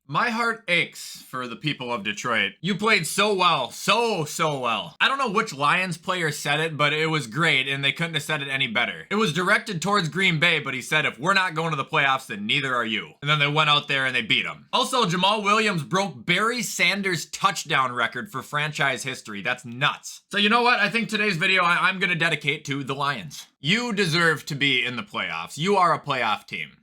My heart aches for the people of Detroit. You played so well. So well. I don't know which Lions player said it, but it was great, and they couldn't have said it any better. It was directed towards Green Bay, but he said, if we're not going to the playoffs, then neither are you. And then they went out there and they beat them. Also, Jamal Williams broke Barry Sanders' touchdown record for franchise history. That's nuts. So you know what? I think today's video I'm going to dedicate to the Lions. You deserve to be in the playoffs. You are a playoff team.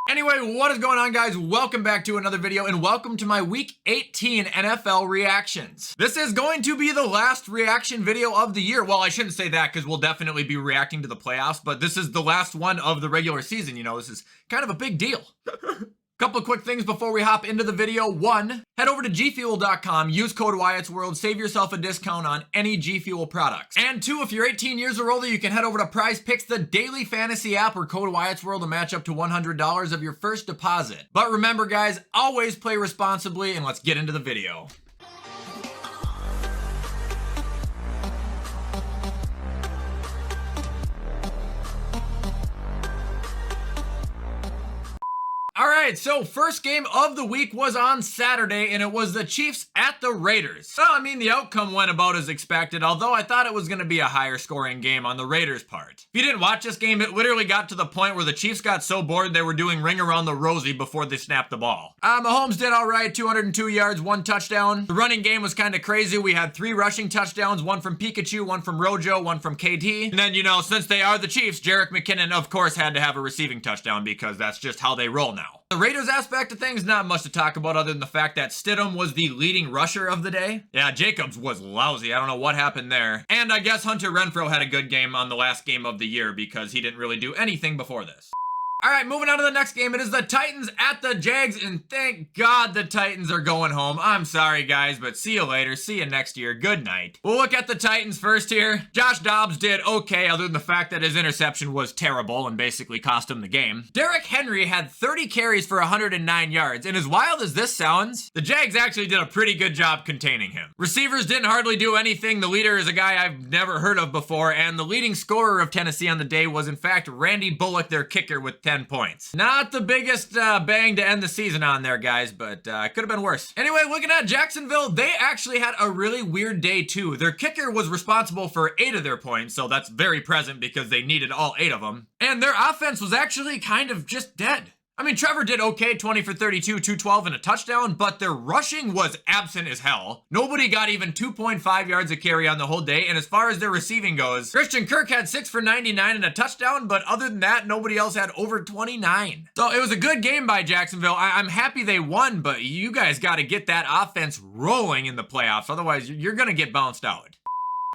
Anyway, what is going on, guys? Welcome back to another video, and welcome to my Week 18 NFL reactions. This is going to be the last reaction video of the year. Well, I shouldn't say that because we'll definitely be reacting to the playoffs, but this is the last one of the regular season. You know, this is kind of a big deal. Couple of quick things before we hop into the video. One, head over to gfuel.com, use code WyattzWorld, save yourself a discount on any G Fuel products. And two, if you're 18 years or older, you can head over to Prize Picks, the daily fantasy app, where code WyattzWorld will match up to $100 of your first deposit. But remember, guys, always play responsibly, and let's get into the video. All right, so first game of the week was on Saturday, and it was the Chiefs at the Raiders. So, I mean, the outcome went about as expected, although I thought it was going to be a higher scoring game on the Raiders' part. If you didn't watch this game, it literally got to the point where the Chiefs got so bored they were doing Ring Around the Rosie before they snapped the ball. Mahomes did all right, 202 yards, 1 touchdown. The running game was kind of crazy. We had 3 rushing touchdowns, 1 from Pikachu, 1 from Rojo, 1 from KD. And then, you know, since they are the Chiefs, Jerick McKinnon, of course, had to have a receiving touchdown because that's just how they roll now. The Raiders aspect of things, not much to talk about other than the fact that Stidham was the leading rusher of the day. Yeah, Jacobs was lousy. I don't know what happened there. And I guess Hunter Renfrow had a good game on the last game of the year because he didn't really do anything before this. All right, moving on to the next game. It is the Titans at the Jags, and thank God the Titans are going home. I'm sorry, guys, but see you later. See you next year. Good night. We'll look at the Titans first here. Josh Dobbs did okay, other than the fact that his interception was terrible and basically cost him the game. Derrick Henry had 30 carries for 109 yards, and as wild as this sounds, the Jags actually did a pretty good job containing him. Receivers didn't hardly do anything. The leader is a guy I've never heard of before, and the leading scorer of Tennessee on the day was, in fact, Randy Bullock, their kicker, with 10 points. Not the biggest bang to end the season on there, guys, but could have been worse. Anyway, looking at Jacksonville, they actually had a really weird day too. Their kicker was responsible for 8 of their points, so that's very present because they needed all 8 of them. And their offense was actually kind of just dead. I mean, Trevor did okay, 20 for 32, 212 and a touchdown, but their rushing was absent as hell. Nobody got even 2.5 yards a carry on the whole day, and as far as their receiving goes, Christian Kirk had 6 for 99 and a touchdown, but other than that, nobody else had over 29. So it was a good game by Jacksonville. I'm happy they won, but you guys got to get that offense rolling in the playoffs, otherwise you're going to get bounced out.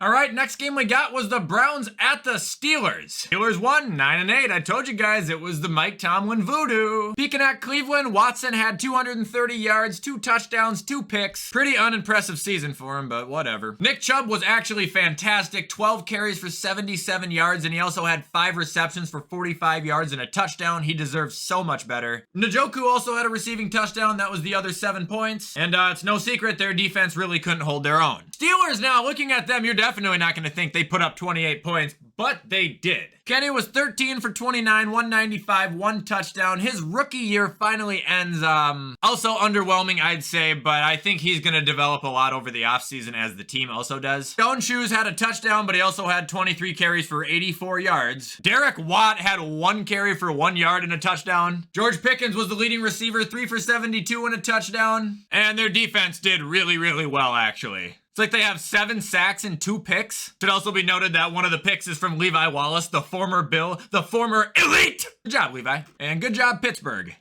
All right, next game we got was the Browns at the Steelers. Steelers won 9-8. I told you guys it was the Mike Tomlin voodoo. Speaking at Cleveland, Watson had 230 yards, 2 touchdowns, 2 picks. Pretty unimpressive season for him, but whatever. Nick Chubb was actually fantastic. 12 carries for 77 yards, and he also had 5 receptions for 45 yards and a touchdown. He deserves so much better. Njoku also had a receiving touchdown. That was the other 7 points. And it's no secret their defense really couldn't hold their own. Steelers now, looking at them, you're definitely not going to think they put up 28 points, but they did. Kenny was 13 for 29, 195, 1 touchdown. His rookie year finally ends, also underwhelming, I'd say, but I think he's going to develop a lot over the offseason as the team also does. Stone Shoes had a touchdown, but he also had 23 carries for 84 yards. Derek Watt had 1 carry for 1 yard and a touchdown. George Pickens was the leading receiver, 3 for 72 and a touchdown. And their defense did really, really well, actually. It's like they have 7 sacks and 2 picks. Should also be noted that one of the picks is from Levi Wallace, the former Bill, the former elite. Good job, Levi. And good job, Pittsburgh.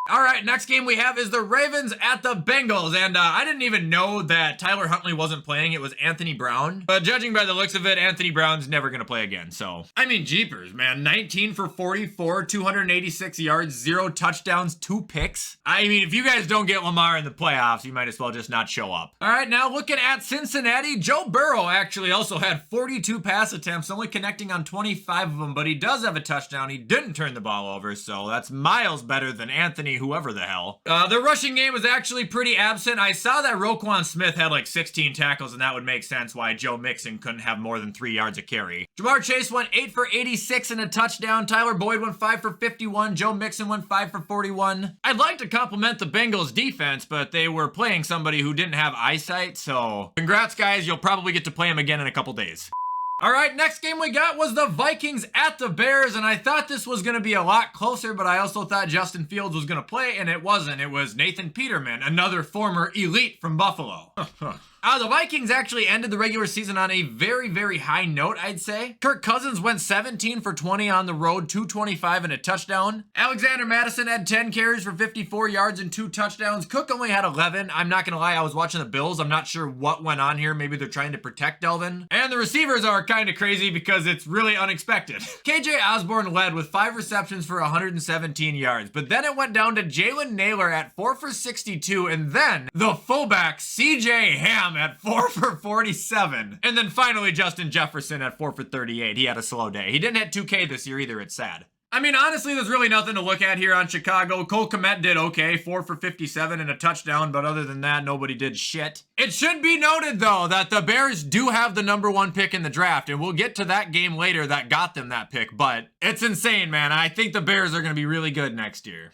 All right, next game we have is the Ravens at the Bengals, and I didn't even know that Tyler Huntley wasn't playing. It was Anthony Brown, but judging by the looks of it, Anthony Brown's never gonna play again, so. I mean, jeepers, man, 19 for 44, 286 yards, 0 touchdowns, 2 picks. I mean, if you guys don't get Lamar in the playoffs, you might as well just not show up. All right, now looking at Cincinnati, Joe Burrow actually also had 42 pass attempts, only connecting on 25 of them, but he does have a touchdown. He didn't turn the ball over, so that's miles better than Anthony whoever the hell. The rushing game was actually pretty absent. I saw that Roquan Smith had like 16 tackles, and that would make sense why Joe Mixon couldn't have more than 3 yards a carry. Jamar Chase went 8 for 86 and a touchdown. Tyler Boyd went 5 for 51. Joe Mixon went 5 for 41. I'd like to compliment the Bengals defense, but they were playing somebody who didn't have eyesight, so congrats guys, you'll probably get to play him again in a couple days. All right, next game we got was the Vikings at the Bears, and I thought this was going to be a lot closer, but I also thought Justin Fields was going to play, and it wasn't. It was Nathan Peterman, another former elite from Buffalo. The Vikings actually ended the regular season on a very, very high note, I'd say. Kirk Cousins went 17 for 20 on the road, 225 and a touchdown. Alexander Mattison had 10 carries for 54 yards and 2 touchdowns. Cook only had 11. I'm not going to lie, I was watching the Bills. I'm not sure what went on here. Maybe they're trying to protect Delvin. And the receivers are kind of crazy because it's really unexpected. KJ Osborne led with 5 receptions for 117 yards, but then it went down to Jalen Naylor at 4 for 62, and then the fullback CJ Ham at 4 for 47. And then finally Justin Jefferson at 4 for 38. He had a slow day. He didn't hit 2K this year either. It's sad. I mean, honestly, there's really nothing to look at here on Chicago. Cole Kmet did okay, 4 for 57 and a touchdown, but other than that, nobody did shit. It should be noted, though, that the Bears do have the #1 pick in the draft, and we'll get to that game later that got them that pick, but it's insane, man. I think the Bears are going to be really good next year.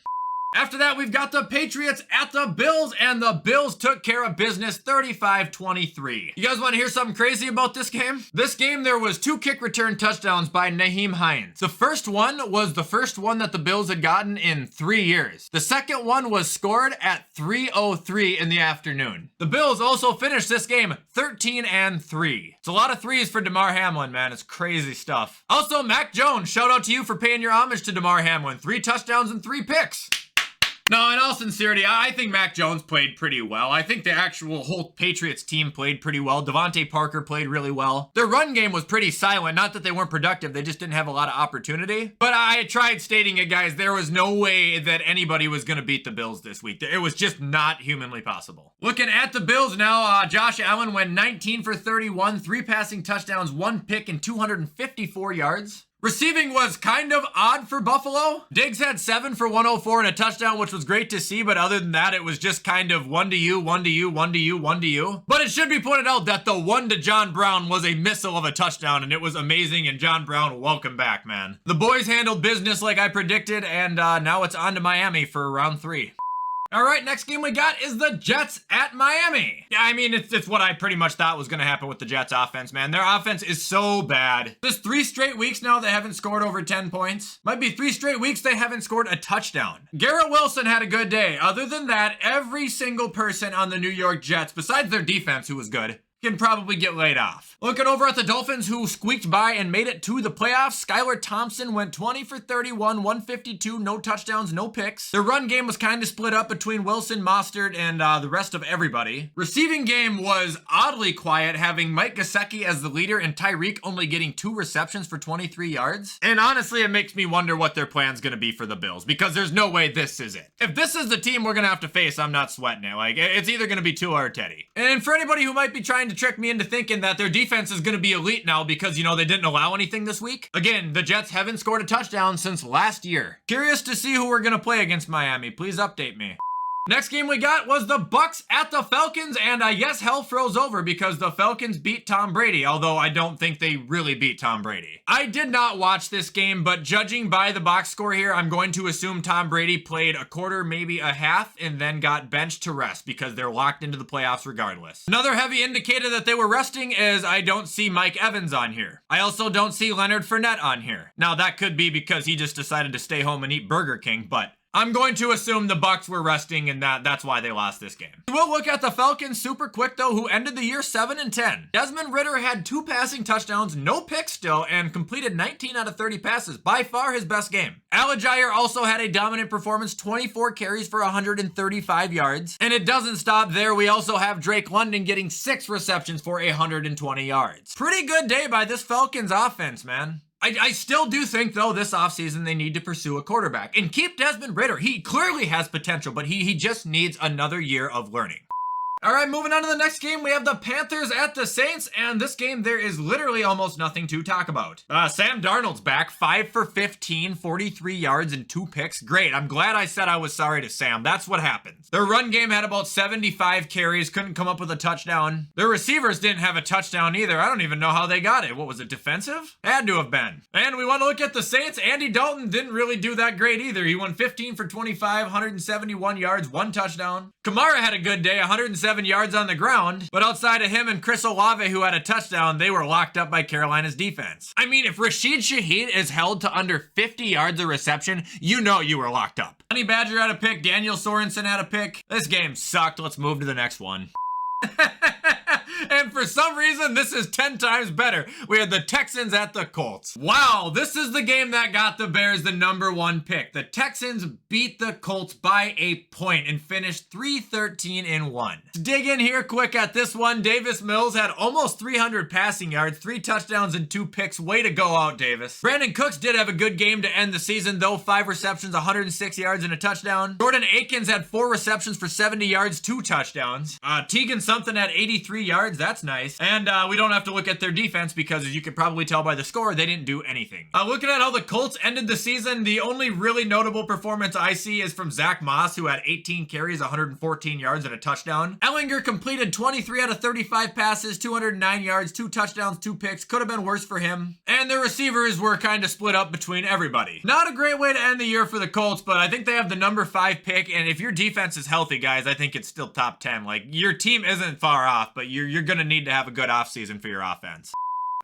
After that, we've got the Patriots at the Bills, and the Bills took care of business 35-23. You guys want to hear something crazy about this game? This game, there was 2 kick return touchdowns by Nyheim Hines. The first one was the first one that the Bills had gotten in 3 years. The second one was scored at 3:03 in the afternoon. The Bills also finished this game 13-3. It's a lot of threes for Damar Hamlin, man. It's crazy stuff. Also, Mac Jones, shout out to you for paying your homage to Damar Hamlin. 3 touchdowns and 3 picks. No, in all sincerity, I think Mac Jones played pretty well. I think the actual whole Patriots team played pretty well. Devontae Parker played really well. Their run game was pretty silent. Not that they weren't productive. They just didn't have a lot of opportunity. But I tried stating it, guys. There was no way that anybody was going to beat the Bills this week. It was just not humanly possible. Looking at the Bills now, Josh Allen went 19 for 31, 3 passing touchdowns, 1 pick, and 254 yards. Receiving was kind of odd for Buffalo. Diggs had 7 for 104 and a touchdown, which was great to see, but other than that, it was just kind of 1 to you, 1 to you, 1 to you, 1 to you. But it should be pointed out that the 1 to John Brown was a missile of a touchdown, and it was amazing, and John Brown, welcome back, man. The boys handled business like I predicted, and now it's on to Miami for round 3. All right, next game we got is the Jets at Miami. Yeah, I mean, it's what I pretty much thought was going to happen with the Jets offense, man. Their offense is so bad. There's 3 straight weeks now they haven't scored over 10 points. Might be 3 straight weeks they haven't scored a touchdown. Garrett Wilson had a good day. Other than that, every single person on the New York Jets, besides their defense, who was good, can probably get laid off. Looking over at the Dolphins, who squeaked by and made it to the playoffs, Skylar Thompson went 20 for 31, 152, no touchdowns, no picks. Their run game was kind of split up between Wilson, Mostert, and the rest of everybody. Receiving game was oddly quiet, having Mike Gesicki as the leader and Tyreek only getting 2 receptions for 23 yards. And honestly, it makes me wonder what their plan's gonna be for the Bills, because there's no way this is it. If this is the team we're gonna have to face, I'm not sweating it. Like, it's either gonna be Tua or Teddy. And for anybody who might be trying to trick me into thinking that their defense is going to be elite now because, you know, they didn't allow anything this week. Again, the Jets haven't scored a touchdown since last year. Curious to see who we're going to play against Miami. Please update me. Next game we got was the Bucs at the Falcons, and yes, hell froze over because the Falcons beat Tom Brady, although I don't think they really beat Tom Brady. I did not watch this game, but judging by the box score here, I'm going to assume Tom Brady played a quarter, maybe a half, and then got benched to rest because they're locked into the playoffs regardless. Another heavy indicator that they were resting is I don't see Mike Evans on here. I also don't see Leonard Fournette on here. Now, that could be because he just decided to stay home and eat Burger King, but I'm going to assume the Bucs were resting and that's why they lost this game. We'll look at the Falcons super quick though, who ended the year 7-10. Desmond Ridder had 2 passing touchdowns, no picks still, and completed 19 out of 30 passes. By far his best game. Algier also had a dominant performance, 24 carries for 135 yards. And it doesn't stop there. We also have Drake London getting 6 receptions for 120 yards. Pretty good day by this Falcons offense, man. I still do think, though, this offseason they need to pursue a quarterback and keep Desmond Ridder. He clearly has potential, but he just needs another year of learning. All right, moving on to the next game, we have the Panthers at the Saints, and this game there is literally almost nothing to talk about. Sam Darnold's back, 5 for 15, 43 yards and 2 picks. Great, I'm glad I said I was sorry to Sam. That's what happens. Their run game had about 75 carries, couldn't come up with a touchdown. Their receivers didn't have a touchdown either. I don't even know how they got it. What was it, defensive? Had to have been. And we want to look at the Saints. Andy Dalton didn't really do that great either. He went 15 for 25, 171 yards, 1 touchdown. Kamara had a good day, 107 yards on the ground, but outside of him and Chris Olave, who had a touchdown, they were locked up by Carolina's defense. I mean, if Rashid Shaheed is held to under 50 yards of reception, you know you were locked up. Honey Badger had a pick, Daniel Sorensen had a pick. This game sucked. Let's move to the next one. And for some reason, this is 10 times better. We had the Texans at the Colts. Wow, this is the game that got the Bears the #1 pick. The Texans beat the Colts by a point and finished 3-13-1. To dig in here quick at this one, Davis Mills had almost 300 passing yards, 3 touchdowns and 2 picks. Way to go out, Davis. Brandon Cooks did have a good game to end the season, though. 5 receptions, 106 yards and a touchdown. Jordan Akins had 4 receptions for 70 yards, 2 touchdowns. Tegan Something had 83 yards. That's nice. And we don't have to look at their defense because, as you could probably tell by the score, they didn't do anything. Looking at how the Colts ended the season, the only really notable performance I see is from Zach Moss, who had 18 carries, 114 yards, and a touchdown. Ellinger completed 23 out of 35 passes, 209 yards, 2 touchdowns, 2 picks. Could have been worse for him. And the receivers were kind of split up between everybody. Not a great way to end the year for the Colts, but I think they have the #5 pick, and if your defense is healthy, guys, I think it's still top 10. Like, your team isn't far off, but you're gonna need to have a good offseason for your offense.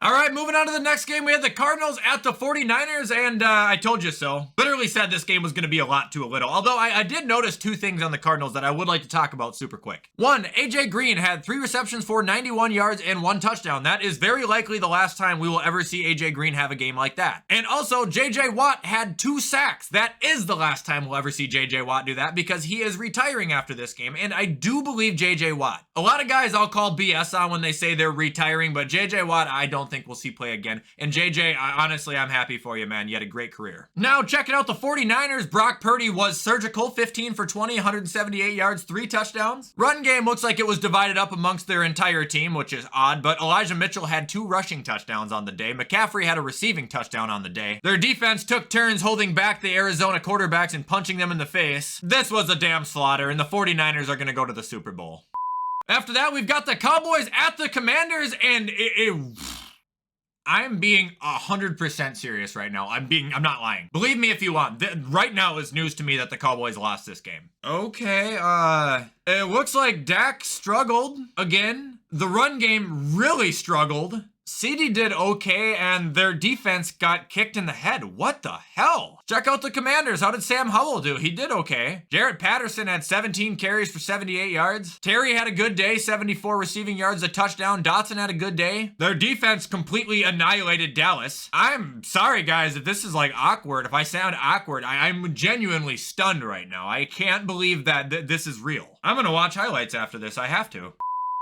All right, moving on to the next game, we had the Cardinals at the 49ers, and I told you so. Literally said this game was going to be a lot to a little, although I did notice 2 things on the Cardinals that I would like to talk about super quick. 1, AJ Green had 3 receptions for 91 yards and 1 touchdown. That is very likely the last time we will ever see AJ Green have a game like that. And also, JJ Watt had 2 sacks. That is the last time we'll ever see JJ Watt do that because he is retiring after this game, and I do believe JJ Watt. A lot of guys I'll call BS on when they say they're retiring, but JJ Watt, I don't think we'll see play again. And JJ, honestly, I'm happy for you, man. You had a great career. Now, checking out the 49ers, Brock Purdy was surgical, 15 for 20, 178 yards, 3 touchdowns. Run game looks like it was divided up amongst their entire team, which is odd, but Elijah Mitchell had 2 rushing touchdowns on the day. McCaffrey had a receiving touchdown on the day. Their defense took turns holding back the Arizona quarterbacks and punching them in the face. This was a damn slaughter, and the 49ers are going to go to the Super Bowl. After that, we've got the Cowboys at the Commanders, and I'm being 100% serious right now. I'm not lying. Believe me if you want. Right now is news to me that the Cowboys lost this game. Okay, it looks like Dak struggled again. The run game really struggled. CD did okay, and their defense got kicked in the head. What the hell? Check out the Commanders. How did Sam Howell do? He did okay. Jarrett Patterson had 17 carries for 78 yards. Terry had a good day, 74 receiving yards, a touchdown. Dotson had a good day. Their defense completely annihilated Dallas. I'm sorry, guys, if this is like awkward. If I sound awkward, I'm genuinely stunned right now. I can't believe that this is real. I'm gonna watch highlights after this. I have to.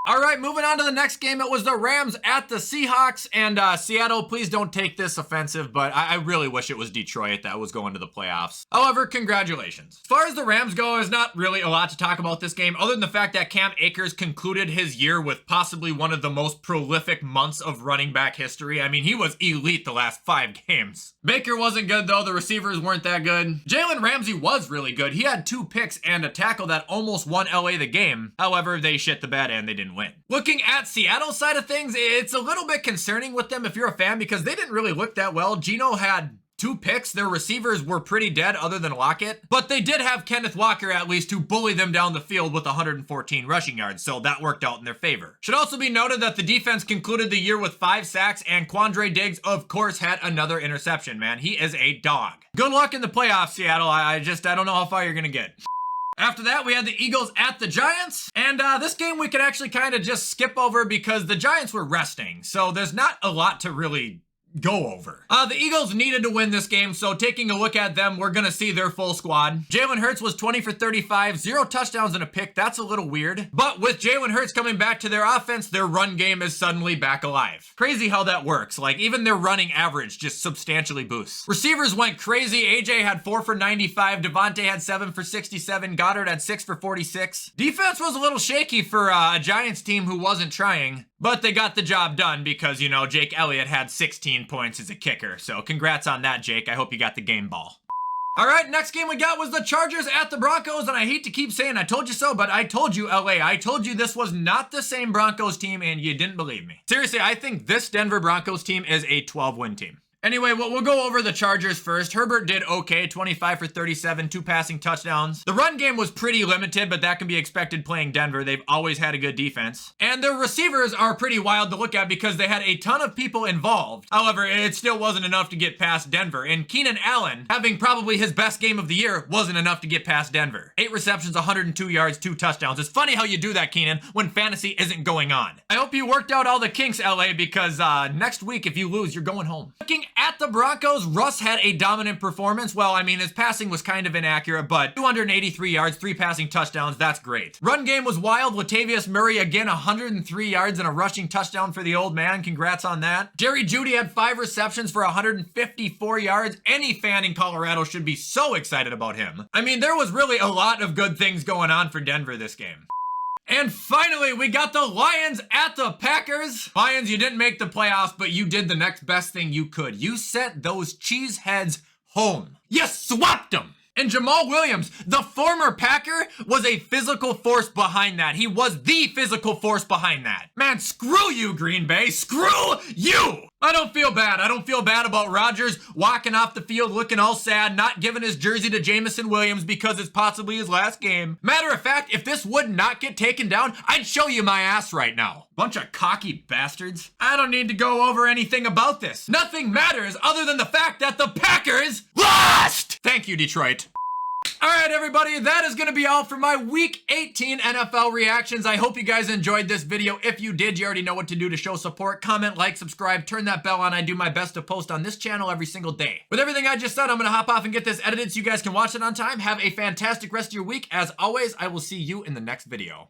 All right, moving on to the next game. It was the Rams at the Seahawks, and Seattle, please don't take this offensive, but I really wish it was Detroit that was going to the playoffs. However, congratulations. As far as the Rams go, there's not really a lot to talk about this game, other than the fact that Cam Akers concluded his year with possibly one of the most prolific months of running back history. I mean, he was elite the last 5 games. Baker wasn't good, though. The receivers weren't that good. Jalen Ramsey was really good. He had 2 picks and a tackle that almost won LA the game. However, they shit the bed and they didn't win. Looking at Seattle's side of things, it's a little bit concerning with them if you're a fan because they didn't really look that well. Geno had 2 picks. Their receivers were pretty dead other than Lockett, but they did have Kenneth Walker at least to bully them down the field with 114 rushing yards, so that worked out in their favor. Should also be noted that the defense concluded the year with 5 sacks, and Quandre Diggs, of course, had another interception, man. He is a dog. Good luck in the playoffs, Seattle. I don't know how far you're gonna get. After that, we had the Eagles at the Giants, and this game we could actually kind of just skip over because the Giants were resting, so there's not a lot to really go over. The Eagles needed to win this game, so taking a look at them, we're gonna see their full squad. Jalen Hurts was 20 for 35, 0 touchdowns and a pick. That's a little weird. But with Jalen Hurts coming back to their offense, their run game is suddenly back alive. Crazy how that works. Like, even their running average just substantially boosts. Receivers went crazy. AJ had 4 for 95. Devontae had 7 for 67. Goddard had 6 for 46. Defense was a little shaky for a Giants team who wasn't trying. But they got the job done because, you know, Jake Elliott had 16 points as a kicker. So congrats on that, Jake. I hope you got the game ball. All right, next game we got was the Chargers at the Broncos, and I hate to keep saying I told you so, but I told you, LA. I told you this was not the same Broncos team, and you didn't believe me. Seriously, I think this Denver Broncos team is a 12-win team. Anyway, we'll go over the Chargers first. Herbert did okay, 25 for 37, 2 passing touchdowns. The run game was pretty limited, but that can be expected playing Denver. They've always had a good defense. And their receivers are pretty wild to look at because they had a ton of people involved. However, it still wasn't enough to get past Denver. And Keenan Allen, having probably his best game of the year, wasn't enough to get past Denver. 8 receptions, 102 yards, 2 touchdowns. It's funny how you do that, Keenan, when fantasy isn't going on. I hope you worked out all the kinks, LA, because next week, if you lose, you're going home. Looking at the Broncos, Russ had a dominant performance. Well, I mean, his passing was kind of inaccurate, but 283 yards, 3 passing touchdowns, that's great. Run game was wild. Latavius Murray, again, 103 yards and a rushing touchdown for the old man. Congrats on that. Jerry Jeudy had 5 receptions for 154 yards. Any fan in Colorado should be so excited about him. I mean, there was really a lot of good things going on for Denver this game. And finally, we got the Lions at the Packers. Lions, you didn't make the playoffs, but you did the next best thing you could. You sent those cheeseheads home. You swapped them. And Jamal Williams, the former Packer, was a physical force behind that. He was the physical force behind that. Man, screw you, Green Bay. Screw you! I don't feel bad. I don't feel bad about Rodgers walking off the field looking all sad, not giving his jersey to Jameson Williams because it's possibly his last game. Matter of fact, if this would not get taken down, I'd show you my ass right now. Bunch of cocky bastards. I don't need to go over anything about this. Nothing matters other than the fact that the Packers lost! Thank you, Detroit. All right, everybody, that is going to be all for my Week 18 NFL reactions. I hope you guys enjoyed this video. If you did, you already know what to do to show support. Comment, like, subscribe, turn that bell on. I do my best to post on this channel every single day. With everything I just said, I'm going to hop off and get this edited so you guys can watch it on time. Have a fantastic rest of your week. As always, I will see you in the next video.